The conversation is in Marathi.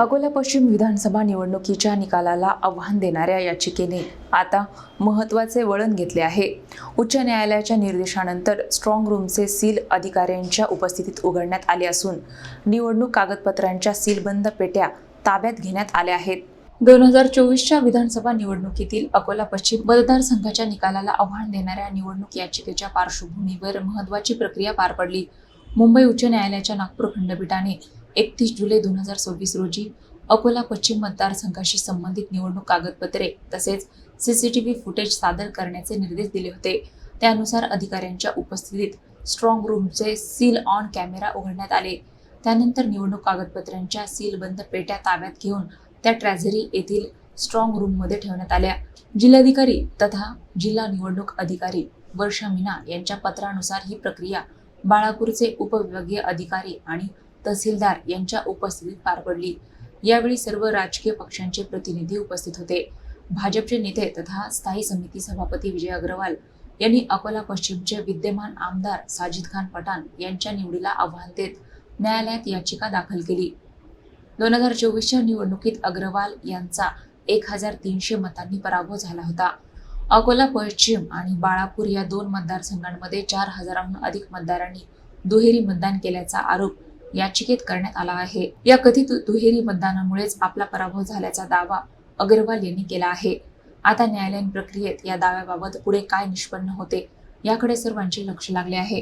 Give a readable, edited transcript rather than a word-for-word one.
अकोला पश्चिम विधानसभा निवडणुकीच्या निकालाला आव्हान देणाऱ्या याचिकेने आता महत्त्वाचे वळण घेतले आहे। उच्च न्यायालयाच्या निर्देशानंतर स्ट्रॉंग रूमचे सील अधिकाऱ्यांच्या उपस्थितीत उघडण्यात आले असून निवडणूक कागदपत्रांच्या सीलबंद पेट्या ताब्यात घेण्यात आल्या आहेत। 2024च्या विधानसभा निवडणुकीतील अकोला पश्चिम मतदारसंघाच्या निकालाला आव्हान देणाऱ्या निवडणूक याचिकेच्या पार्श्वभूमीवर महत्त्वाची प्रक्रिया पार पडली। मुंबई उच्च न्यायालयाच्या नागपूर खंडपीठाने 31 जुलै 2026 रोजी अकोला पश्चिम मतदारसंघाशी संबंधित निवडणूक कागदपत्रे तसेच सीसीटीव्ही फुटेज सादर करण्याचे निर्देश दिले होते। त्यानुसार अधिकाऱ्यांच्या उपस्थितीत स्ट्रॉंग रूमचे सील ऑन कॅमेरा उघडण्यात आले। त्यानंतर निवडणूक कागदपत्रांच्या सीलबंद पेट्या ताब्यात घेऊन त्या ट्रेझरी येथील स्ट्रॉंग रूममध्ये ठेवण्यात आल्या। जिल्हाधिकारी तथा जिल्हा निवडणूक अधिकारी वर्षा मीना यांच्या पत्रानुसार ही प्रक्रिया बाळापूरचे उपविभागीय अधिकारी आणि तहसीलदार यांच्या उपस्थितीत पार पडली। यावेळी सर्व राजकीय पक्षांचे प्रतिनिधी उपस्थित होते। भाजपचे नेते तथा स्थायी समिती सभापती विजय अग्रवाल यांनी अकोला पश्चिमचे विद्यमान आमदार साजिद खान पठाण यांच्या निवडीला आव्हान देत न्यायालयात याचिका दाखल केली। 2024च्या निवडणुकीत अग्रवाल यांचा 1300 मतांनी पराभव झाला होता। अकोला पश्चिम आणि बाळापूर या दोन मतदारसंघांमध्ये 4000हून अधिक मतदारांनी दुहेरी मतदान केल्याचा आरोप याचिकेत करण्यात आला आहे। या कथित दुहेरी मतदानामुळेच आपला पराभव झाल्याचा दावा अग्रवाल यांनी केला आहे। आता न्यायालयीन प्रक्रियेत या दाव्याबाबत पुढे काय निष्पन्न होते याकडे सर्वांचे लक्ष लागले आहे।